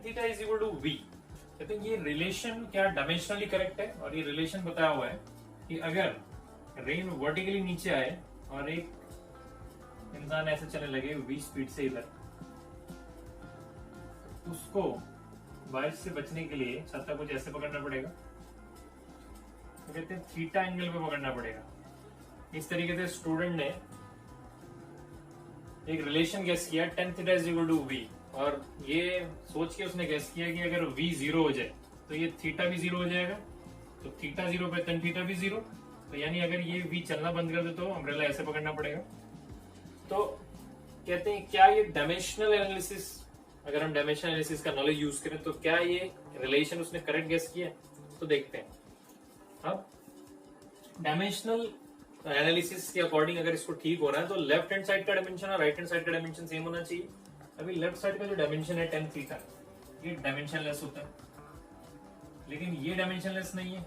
Theta is equal to v. कहते हैं ये रिलेशन क्या डायमेंशनली करेक्ट है, और ये रिलेशन बताया हुआ है कि अगर रेन वर्टिकली नीचे आए और एक इंसान ऐसे चलने लगे 20 फीट से इधर, उसको बारिश से बचने के लिए छाता कुछ ऐसे पकड़ना पड़ेगा, तो कहते हैं थीटा एंगल पे पकड़ना पड़ेगा। इस तरीके से स्टूडेंट ने एक रिलेशन गेस किया tan theta is equal to v, और ये सोच के उसने गेस किया कि अगर v 0 हो जाए तो ये थीटा भी 0 हो जाएगा, तो थीटा 0 पे tan थीटा भी 0, तो यानी अगर ये v चलना बंद कर दे तो अम्ब्रेला ऐसे पकड़ना पड़ेगा। तो कहते हैं क्या ये डायमेंशनल एनालिसिस, अगर हम डायमेंशनल एनालिसिस का नॉलेज यूज करें तो क्या ये रिलेशन उसने करेक्ट गेस किया? तो देखते हैं। अब डायमेंशनल एनालिसिस के अकॉर्डिंग अगर इसको ठीक हो रहा है तो लेफ्ट हैंड साइड का डायमेंशन और राइट हैंड साइड का डायमेंशन सेम होना चाहिए। अभी लेफ्ट साइड का जो डायमेंशन है tan थीटा, ये डायमेंशनलेस होता है, लेकिन ये डायमेंशनलेस नहीं है।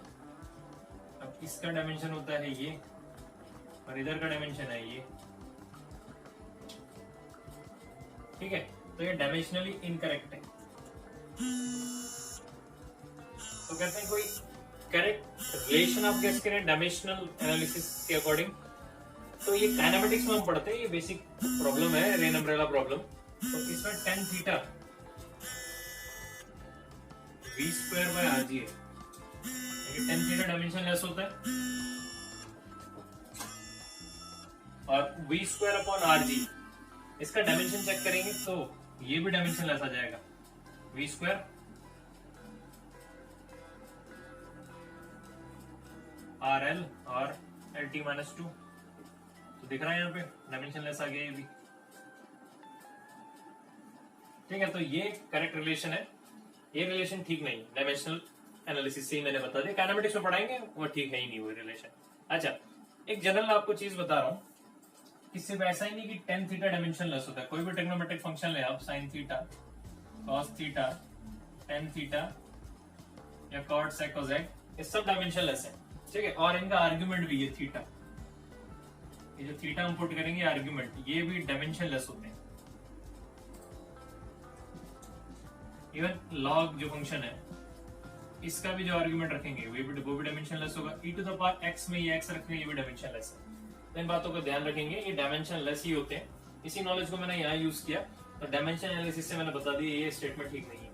अब इसका डायमेंशन होता है ये, और इधर का डायमेंशन है ये, ठीक है, तो ये डायमेंशनली इनकरेक्ट है। तो कहते हैं कोई करेक्ट रिलेशन आप गेस करें डायमेंशनल एनालिसिस के अकॉर्डिंग। तो ये काइनेमेटिक्स में हम पढ़ते हैं, ये बेसिक प्रॉब्लम है रेन अम्ब्रेला प्रॉब्लम। तो इसमें tan theta v square by R G है, tan थीटा डायमेंशन लेस होता है, और v square upon R G, इसका डायमेंशन चेक करेंगे तो ये भी डायमेंशन लेस आ जाएगा, v स्क्वायर आर एल और एल टी माइनस 2। तो दिख रहा है यहाँ पे डायमेंशन लेस आ गया ये भी, ठीक है। तो ये करेक्ट रिलेशन है, ये रिलेशन ठीक नहीं है, डायमेंशनल एनालिसिस से ही मैंने बता दिया, काइनेमेटिक्स में पढ़ाएंगे वो ठीक है ही नहीं वो रिलेशन। अच्छा, एक जनरल आपको चीज बता रहा हूँ, इससे ऐसा ही नहीं कि tan थीटा डायमेंशन लेस होता है। कोई भी ट्रिग्नोमेट्रिक फंक्शन ले आप, sin theta, cos theta, tan theta या cot sec cosec, ये सब डायमेंशन लेस है, ठीक है। और इनका आर्ग्यूमेंट भी, ये थीटा, ये जो थीटा हम पुट करेंगे आर्ग्यूमेंट, ये भी डायमेंशन लेस होते हैं। इवन log जो फंक्शन है, इसका भी जो आर्ग्यूमेंट रखेंगे वो भी डायमेंशन लेस होगा। e to the power x में ये x रखेंगे, ये भी डायमेंशन लेस है। तो इन बातों को ध्यान रखेंगे, ये डायमेंशन लेस ही होते हैं। इसी नॉलेज को मैंने यहाँ यूज किया, तो डायमेंशन एनालिसिस से मैंने बता दिया ये स्टेटमेंट ठीक नहीं है।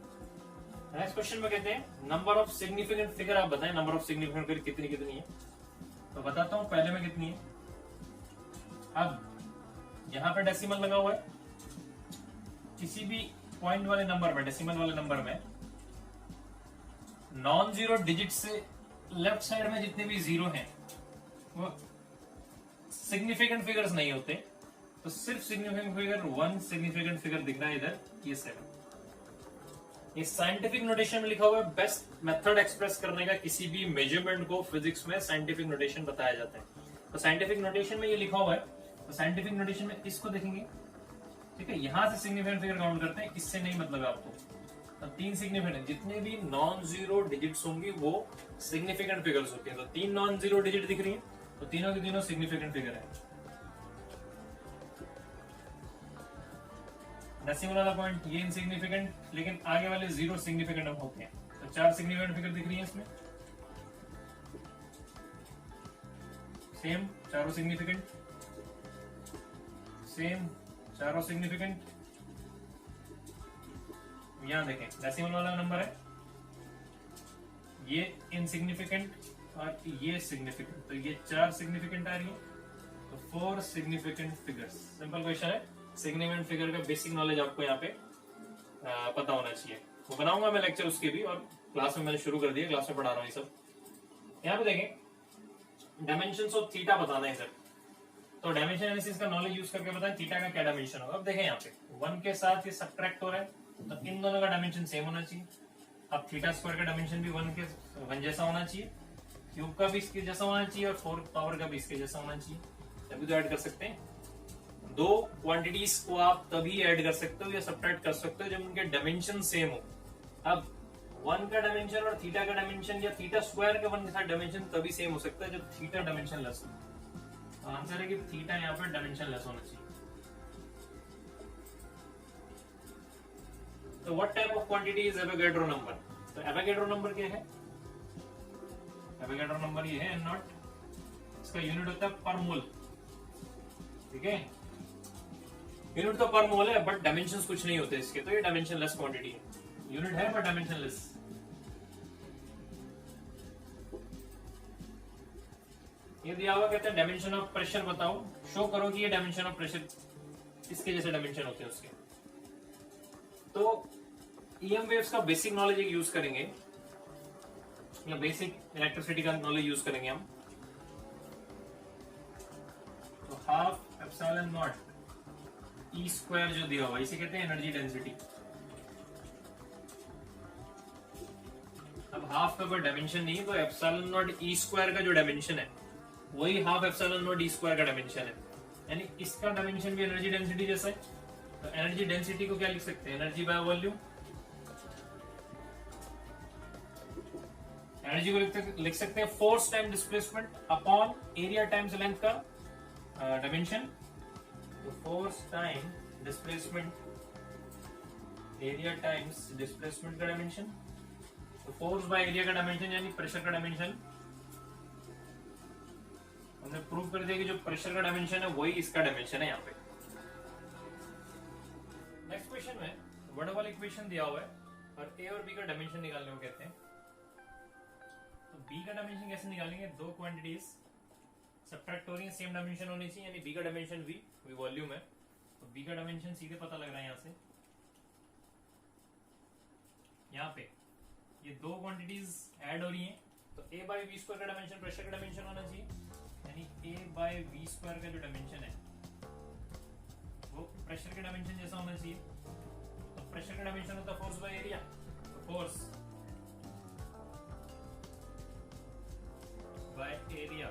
नेक्स्ट क्वेश्चन में कहते हैं नंबर ऑफ सिग्निफिकेंट फिगर आप बताएं, नंबर ऑफ सिग्निफिकेंट फिगर कितनी कितनी है। तो बताता हूं पहले में कितनी है। अब यहाँ पे डेसिमल लगा हुआ है, किसी भी पॉइंट वाले नंबर में, डेसिमल वाले नंबर में नॉन जीरो डिजिट से लेफ्ट साइड में जितने भी जीरो हैं वो सिग्निफिकेंट फिगर्स नहीं होते। तो सिर्फ significant figure, one significant figure दिख रहा है इधर, ये 7। ये साइंटिफिक नोटेशन में लिखा हुआ है। बेस्ट मेथड एक्सप्रेस करने का किसी भी मेजरमेंट को फिजिक्स में साइंटिफिक नोटेशन बताया जाता है। तो साइंटिफिक नोटेशन में ये लिखा हुआ है, तो साइंटिफिक नोटेशन में इसको देखेंगे, ठीक है। यहां से सिग्निफिकेंट फिगर काउंट करते हैं, इससे नहीं मतलब आपको। तो 3 सिग्निफिकेंट, जितने भी नॉन जीरो डिजिट्स होंगी वो सिग्निफिकेंट फिगर्स होती है। तो 3 नॉन जीरो डिजिट दिख रही है, तो तीनों के तीनों सिग्निफिकेंट फिगर है। डेसिमल वाला पॉइंट ये इनसिग्निफिकेंट, लेकिन आगे वाले जीरो सिग्निफिकेंट होते हैं। तो 4 सिग्निफिकेंट फिगर दिख रही है इसमें, सेम चारों सिग्निफिकेंट, सेम चारों सिग्निफिकेंट। यहां देखें डेसिमल वाला नंबर है, ये इनसिग्निफिकेंट और ये सिग्निफिकेंट, तो ये 4 सिग्निफिकेंट आ रही है, तो 4 सिग्निफिकेंट फिगर्स। सिंपल क्वेश्चन है, सिग्निफिकेंट फिगर का बेसिक नॉलेज आपको यहाँ पे पता होना चाहिए। वो बनाऊंगा मैं लेक्चर उसके भी, और क्लास में मैंने शुरू कर दिया, क्लास में पढ़ा रहा हूँ ये सब। यहाँ पे देखें डायमेंशंस ऑफ थीटा बताना है सर, तो डायमेंशन एनालिसिस का नॉलेज यूज करके बताएं थीटा का क्या डायमेंशन होगा। अब देखें यहाँ पे 1 के साथ ये सब्ट्रैक्ट हो रहा है, तो इन दोनों का डायमेंशन सेम होना चाहिए। अब थीटा स्क्वायर का डायमेंशन भी 1 जैसा होना चाहिए, क्यूब का भी इसके जैसा होना चाहिए, और 4 पावर का भी इसके जैसा होना चाहिए, तभी तो ऐड कर सकते हैं। 2 क्वांटिटीज को आप तभी ऐड कर सकते हो या सब्ट्रैक्ट कर सकते हो जब उनके डायमेंशन सेम हो। अब 1 का डायमेंशन और थीटा का डायमेंशन या थीटा स्क्वायर का 1 के साथ डायमेंशन तभी सेम हो सकता है जब थीटा डायमेंशन लेस हो। आंसर है कि थीटा यहाँ पर डायमेंशन लेस होना चाहिए। तो what type of quantity is Avogadro number? तो एवोगैड्रो नंबर क्या है? एवोगैड्रो नंबर ये है N0, इसका यूनिट होता है पर मोल, ठीक है। यूनिट तो पर मोल है, बट डायमेंशंस कुछ नहीं होते इसके, तो ये डायमेंशनलेस क्वांटिटी है। यूनिट है बट डायमेंशनलेस। ये दिया हुआ कहते हैं डायमेंशन ऑफ प्रेशर बताओ, शो करो कि ये डायमेंशन ऑफ प्रेशर इसके जैसे डायमेंशन होते हैं उसके। तो ईएम वेव्स का बेसिक नॉलेज एक यूज करेंगे, या बेसिक इलेक्ट्रिसिटी का नॉलेज यूज करेंगे हम। तो half epsilon not E square जो दिया हुआ इसे कहते हैं एनर्जी डेंसिटी। अब हाफ का कोई डायमेंशन नहीं, तो एप्सिलॉन नॉट ई स्क्वायर का जो डायमेंशन है वही half epsilon not E square का डायमेंशन है, यानी इसका डायमेंशन भी एनर्जी डेंसिटी जैसा है। तो एनर्जी डेंसिटी को क्या लिख सकते हैं? Energy by volume. एनर्जी को लिख सकते हैं force time displacement upon area times length का डायमेंशन। तो force time displacement, area times displacement का डायमेंशन। तो फोर्स बाय एरिया का डायमेंशन यानी प्रेशर का डायमेंशन। हमने प्रूव कर दिया कि जो प्रेशर का डायमेंशन है वही इसका डायमेंशन है यहाँ पे। नेक्स्ट क्वेश्चन में वर्डबल इक्वेशन दिया हुआ है और ए और बी का डायमेंशन निकालने को कहते हैं। तो बी का डायमेंशन कैसे निकालेंगे? दो क्वांटिटीज सब्ट्रैक्ट हो रही है, सेम डायमेंशन होनी चाहिए, यानी बी का डायमेंशन वी वॉल्यूम है। तो बी का डायमेंशन सीधे पता लग रहा है यहाँ से। यहाँ पे ये दो क्वांटिटीज ऐड हो रही हैं, तो ए बाई वी स्क्वायर का डायमेंशन प्रेशर का डायमेंशन होना चाहिए, यानी ए बाई वी स्क्वायर का जो डायमेंशन है वो प्रेशर के डायमेंशन जैसा होना चाहिए। तो प्रेशर का डायमेंशन होता है फोर्स बाय एरिया। तो फोर्स बाय एरिया,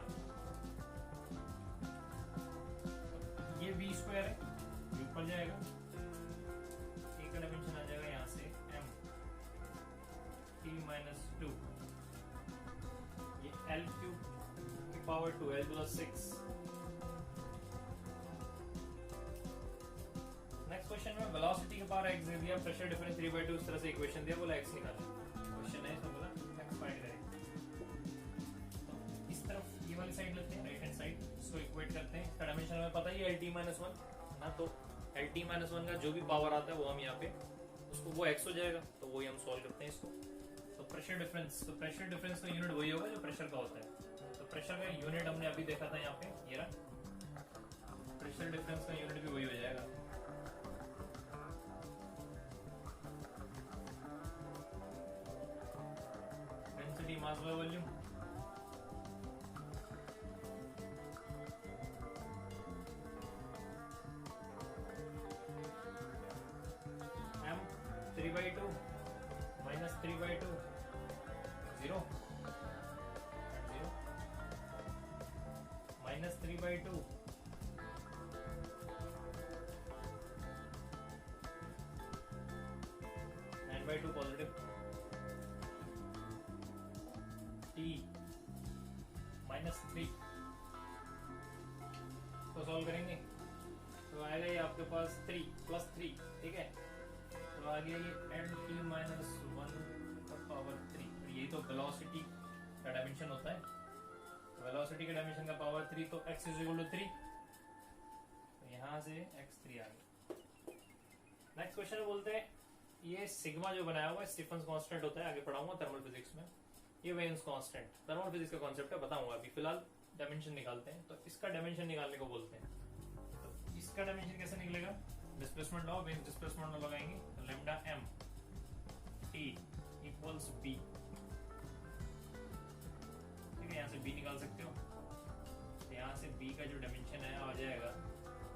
ये वी स्क्वायर है, ऊपर जाएगा, ए का डायमेंशन आ जाएगा यहां से m t माइनस 2, ये l क्यूब की power 2 l plus 6। Next question में वेलोसिटी के पावर x दे दिया, प्रेशर डिफरेंस 3/2 इस तरह से इक्वेशन दिया, बोला x निकालना। क्वेश्चन है इसमें बोला x फाइंड करें। तो इस तरफ ये वाली साइड लेते हैं, राइट हैंड साइड, इसको इक्वेट करते हैं। इसका डायमेंशन हमें पता ही है LT-1 ना, तो LT-1 का जो भी पावर आता है वो हम यहाँ पे उसको वो x हो जाएगा, तो वही हम सॉल्व करते हैं इसको। तो प्रेशर डिफरेंस, तो प्रेशर डिफरेंस का यूनिट वही होगा जो प्रेशर का होता है। तो प्रेशर का यूनिट हमने अभी देखा था यहाँ पे, ये रहा। प्रेशर डिफरेंस का यूनिट भी वही हो जाएगा। Density mass by volume, m 3/2 minus 3/2 0 minus 3/2 9/2 positive t minus 3 को सॉल्व करेंगे तो आएगा ये आपके पास 3 प्लस 3, ठीक है। तो आ गया ये LT माइनस 1 का पावर 3। यही तो वेलोसिटी का डायमेंशन होता है। वेलोसिटी के डायमेंशन का पावर 3, तो x इज इक्वल टू 3, तो यहाँ से x3 आ गया। नेक्स्ट क्वेश्चन में बोलते हैं ये सिग्मा जो बनाया हुआ है स्टीफन्स कांस्टेंट होता है, आगे पढ़ाऊंगा थर्मल फिजिक्स में। ये वेन्स कांस्टेंट थर्मल फिजिक्स का कॉन्सेप्ट है, बताऊंगा। अभी फिलहाल डायमेंशन निकालते हैं। तो इसका डायमेंशन निकालने को बोलते हैं। तो इसका डायमेंशन कैसे निकलेगा? Displacement law, veins displacement law लगाएंगे, तो lambda m t equals b, ठीक है। यहाँ से b निकाल सकते हो, तो यहाँ से b का जो डायमेंशन है आ जाएगा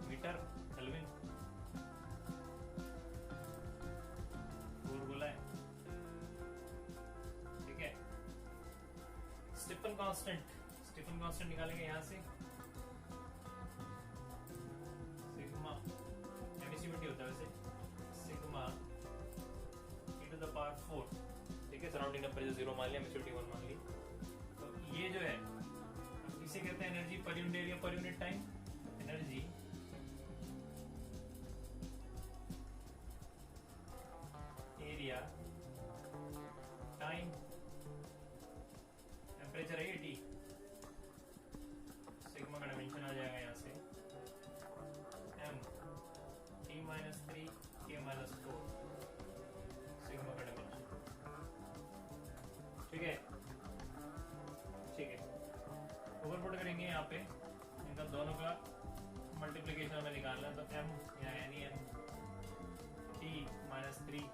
मीटर केल्विन, बोला है, ठीक है। स्टीफन कांस्टेंट निकालेंगे यहाँ से, सिग्मा एमिसिविटी होता है वैसे, sigma e to the power 4, ठीक है। सराउंडिंग टेंपरेचर 0 मान लिया, एमिसिविटी 1 मान ली। तो ये जो है इसे कहते हैं energy per unit area per unit time. Energy पे इनका दोनों का मल्टीप्लीकेशन हमें निकालना है, तो m या any m t minus 3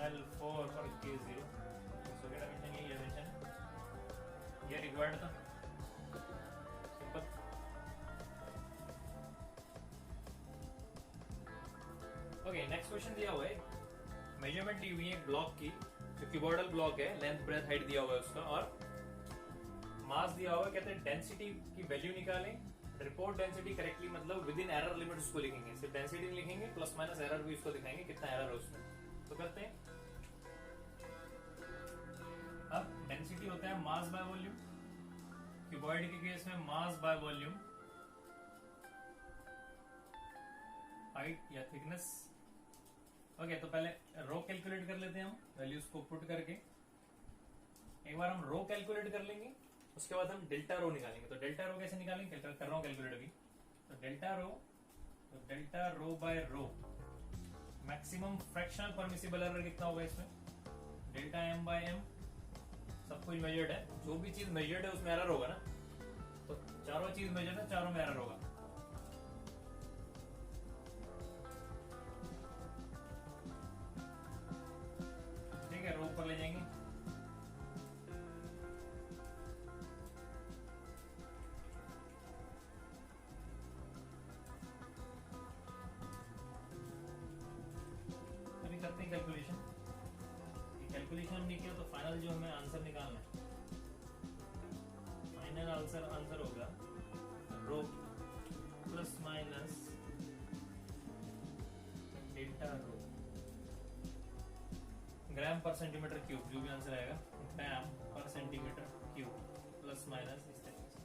l 4 और k 0 डायमेंशन, यही डायमेंशन है, ये रिक्वायर्ड था। सिंपल। ओके, नेक्स्ट क्वेश्चन दिया हुआ है, मेजरमेंट दी हुई है एक ब्लॉक की, जो क्यूबॉइडल ब्लॉक है, लेंथ ब्रेथ हाइट दिया हुआ है उसका, और मास दिया हुआ है। कहते हैं डेंसिटी की वैल्यू निकालें, रिपोर्ट डेंसिटी करेक्टली, मतलब विद इन एरर लिमिट उसको लिखेंगे, सिर्फ डेंसिटी नहीं लिखेंगे, प्लस माइनस एरर भी उसको दिखाएंगे कितना एरर है उसमें। तो करते हैं, अब डेंसिटी होता है मास बाय वॉल्यूम, क्यूबॉइड के केस में मास बाय वॉल्यूम, हाइट या थिकनेस। ओके, तो पहले रो कैलकुलेट कर लेते हैं हम, वैल्यूज को पुट करके। एक बार हम रो कैलकुलेट कर लेंगे, उसके बाद हम डेल्टा रो निकालेंगे। तो डेल्टा रो कैसे निकालेंगे, कर रहा हूं कैलकुलेट अभी। तो डेल्टा रो बाय रो, मैक्सिमम फ्रैक्शनल परमिसिबल एरर कितना होगा इसमें, डेल्टा एम बाय एम, सब कुछ मेजर्ड है, जो भी चीज मेजर्ड है उसमें एरर होगा ना, तो चारों चीज मेजर्ड है, चारों में एरर होगा। ठीक है, रो पर ले जाएंगे, अभी करते हैं कैलकुलेशन। कैलकुलेशन नहीं किया तो फाइनल जो हमें आंसर निकालना है, फाइनल आंसर होगा रो प्लस माइनस डेल्टा रो ग्राम पर सेंटीमीटर क्यूब, जो भी आंसर आएगा ग्राम पर सेंटीमीटर क्यूब प्लस माइनस इस तरीके से।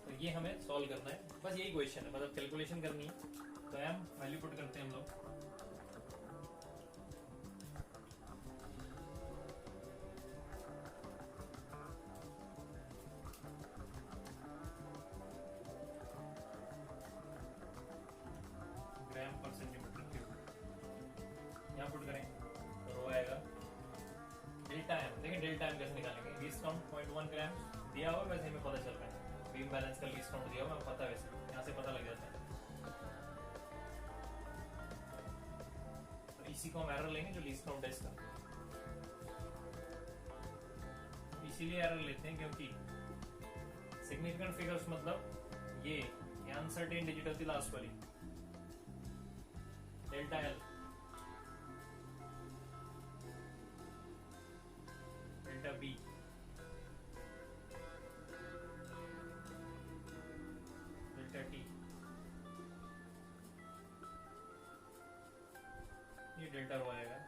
तो ये हमें सॉल्व करना है, बस यही क्वेश्चन है, मतलब कैलकुलेशन करनी है। तो एम वैल्यू पुट करते हैं हम लोग, ग्राम पर सेंटीमीटर क्यूब, यहाँ पुट करें तो रो आएगा डेल्टा एम। देखिए डेल्टा एम कैसे निकालेंगे, लीस्ट काउंट 0.1 ग्राम दिया हुआ, वैसे हमें पता चल रहा है, बीम बैलेंस का लीस्ट काउंट दिया हुआ, हमें पता है, वैसे यहाँ से पता लग जाता है। तो इसी को हम एरर लेंगे जो लीस्ट काउंट है इसका, इसीलिए एरर लेते हैं क्योंकि सिग्निफिकेंट फिगर्स मतलब ये अनसर्टेन डिजिट होती लास्ट वाली, delta L, delta B, delta T, ये डेल्टा रो आएगा।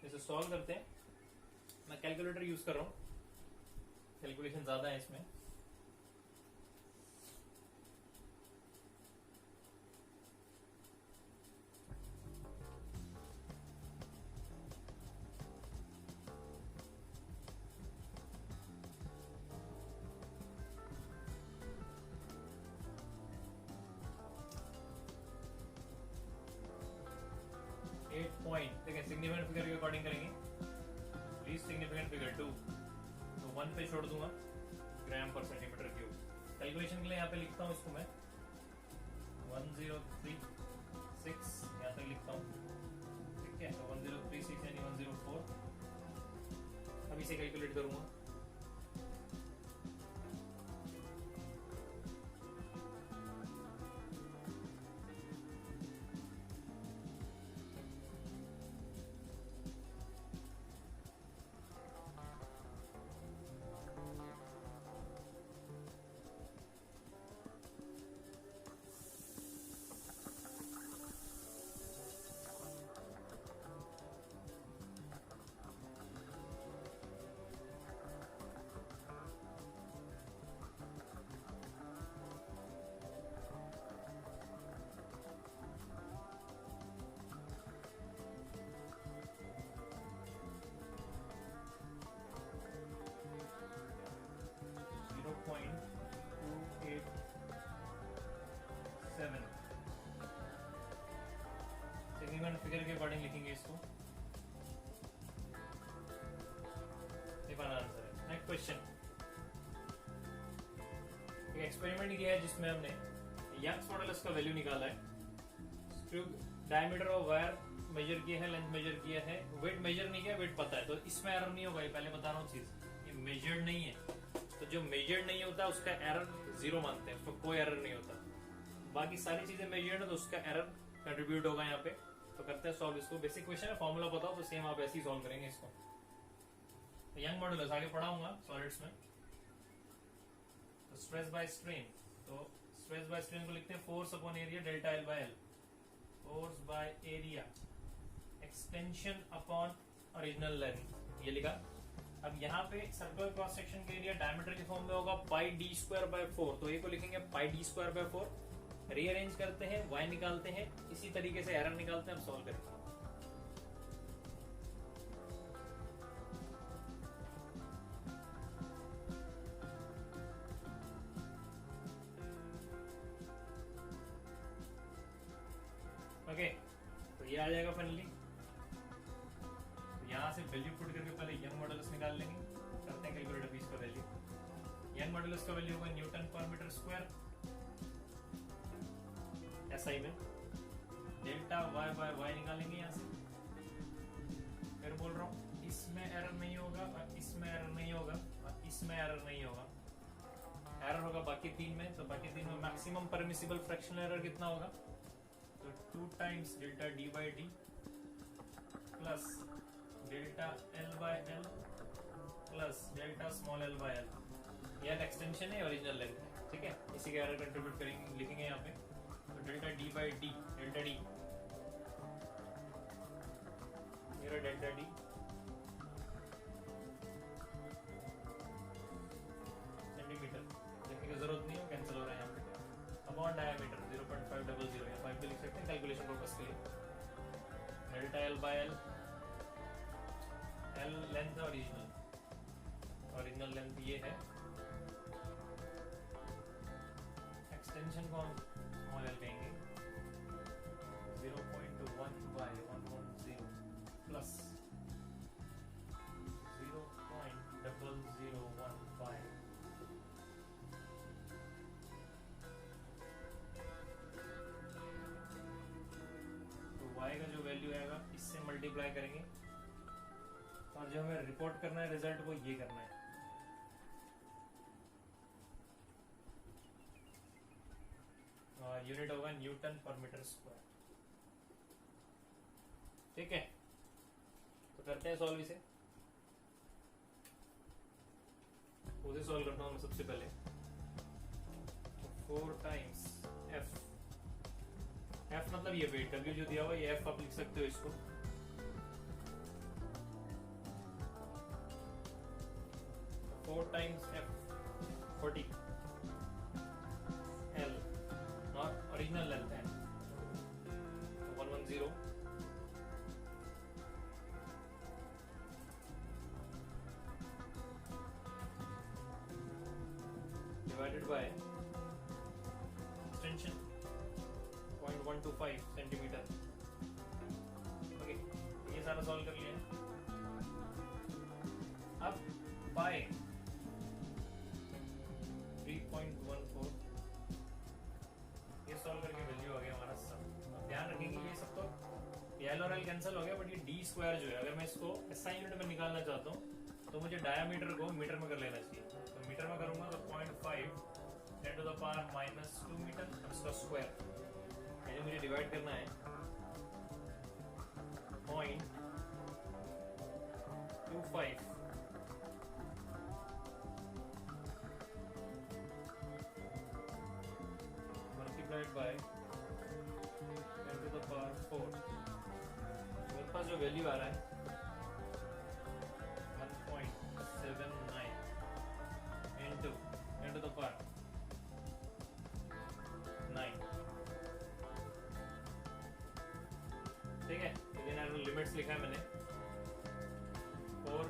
इसे सॉल्व करते हैं, मैं कैलकुलेटर यूज कर रहा हूं, कैलकुलेशन ज्यादा है इसमें। देखिए सिग्निफिकेंट फिगर के अकॉर्डिंग करेंगे, लीस्ट सिग्निफिकेंट फिगर 2, तो 1 पे छोड़ दूंगा, ग्राम पर सेंटीमीटर क्यूब। कैलकुलेशन के लिए यहाँ पे लिखता हूँ इसको मैं 1036 यहाँ तक लिखता हूँ, ठीक है। तो 1036 यानी 104, अब इसे कैलकुलेट करूंगा। सिग्निफिकेंट फिगर के अकॉर्डिंग लिखेंगे इसको, ये फाइनल आंसर। क्वेश्चन। एक एक्सपेरिमेंट किया है जिसमें हमने यंग्स मॉडुलस का वैल्यू निकाला है, screw diameter of wire measure किया है, लेंथ मेजर किया है, वेट मेजर नहीं किया, वेट पता है, तो इसमें एरर नहीं होगा। ये पहले बता रहा हूँ चीज, ये मेजर्ड नहीं है, तो जो मेजर्ड नहीं होता उसका एरर 0 मानते हैं, उसको कोई एरर नहीं होता। बाकी सारी चीजें मेजर्ड है तो उसका एरर कंट्रीब्यूट होगा यहाँ पे। तो करते हैं सॉल्व इसको। बेसिक क्वेश्चन है, फॉर्मूला बताओ, तो सेम आप ऐसे ही सॉल्व करेंगे इसको। तो यंग मॉडुलस आगे पढ़ाऊंगा सॉलिड्स में। तो स्ट्रेस बाय स्ट्रेन, तो स्ट्रेस बाय स्ट्रेन को लिखते हैं force upon area delta L by L, force by area extension upon original length, ये लिखा। अब यहाँ पे सर्कुलर क्रॉस सेक्शन का एरिया डायमीटर के फॉर्म में होगा पाई डी स्क्वायर बाय 4, तो ये को लिखेंगे पाई डी स्क्वायर बाय 4। रीअरेंज करते हैं, y निकालते हैं, इसी तरीके से एरर निकालते हैं, अब सॉल्व करेंगे। ओके, तो ये आ जाएगा फाइनली। तो यहां से वैल्यू पुट करके पहले यंग मॉडुलस निकाल लेंगे। करते हैं कैलकुलेटर पे इसका वैल्यू। यंग मॉडुलस का वैल्यू होगा न्यूटन पर मीटर स्क्वायर एसआई में। डेल्टा वाई बाय वाई निकालेंगे यहां से। फिर बोल रहा हूं इसमें एरर नहीं होगा, और इसमें एरर नहीं होगा, और इसमें एरर नहीं होगा। एरर होगा बाकी 3 में, तो बाकी 3 में मैक्सिमम परमिसिबल फ्रैक्शनल एरर कितना होगा, तो 2 times delta D by D plus delta L by L plus delta small L by L. यह एक्सटेंशन है, ओरिजिनल लेंथ है, ठीक है। इसी के एरर कंट्रीब्यूट करेंगे, लिखेंगे यहाँ पे। तो delta D by D, delta D मेरा डेल्टा डी सेंटीमीटर, लिखने की जरूरत नहीं है, कैंसिल हो रहा है यहाँ पे। अपॉन डायमीटर 0.500 या 5 भी लिख सकते हैं कैलकुलेशन पर्पस के लिए। Delta L by L, L length है ओरिजिनल, ओरिजिनल लेंथ ये है। एक्सटेंशन को हम स्मॉल एल कहेंगे, 0.1 by 110 प्लस 0.0015। तो y का जो वैल्यू आएगा इससे मल्टीप्लाई करेंगे, और जो हमें रिपोर्ट करना है रिजल्ट वो ये करना है। यूनिट होगा न्यूटन पर मीटर स्क्वायर, ठीक है। तो करते हैं सॉल्व इसे। उसे सॉल्व करता हूं मैं सबसे पहले। 4 टाइम्स एफ, एफ मतलब ये वेट, डब्ल्यू जो दिया हुआ ये एफ आप लिख सकते हो इसको। 4 times F 40 L, not original length है, 110 divided by extension 0.125 centimetre. Okay, ये सारा सॉल्व कर लिया। अब बाय 3.14, ये सॉल्व करके वैल्यू आ गया हमारा सब। ध्यान रखेंगे ये सब तो एल और एल कैंसिल हो गया, बट ये डी स्क्वायर जो है अगर मैं इसको एसआई यूनिट में निकालना चाहता हूँ तो मुझे डायमीटर को मीटर में कर लेना चाहिए। तो मीटर में करूंगा तो 0.5 10 to the power -2 मीटर, अब इसका स्क्वायर यानी मुझे डिवाइड करना है 0.25 multiplied by 10 to the power 4। मेरे पास जो वैल्यू आ रहा है 1.79 into 10 to the power 9, ठीक है। लेकिन लिमिट्स लिखा है मैंने 4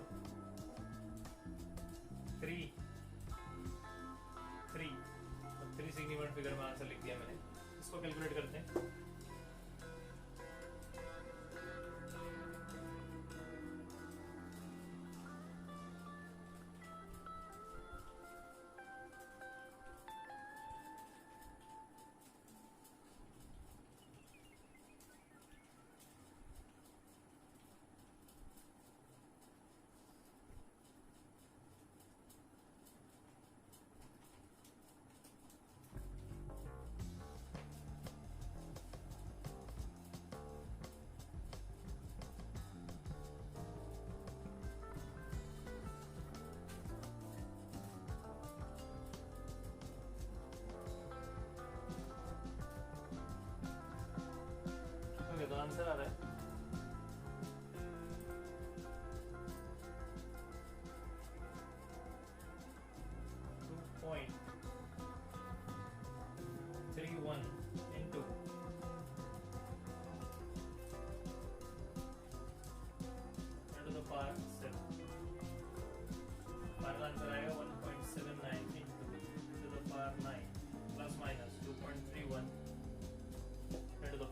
3 3, तो 3 सिग्निफिकेंट फिगर में आंसर लिख दिया मैंने। इसको कैलकुलेट करते हैं।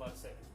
मार्क 7।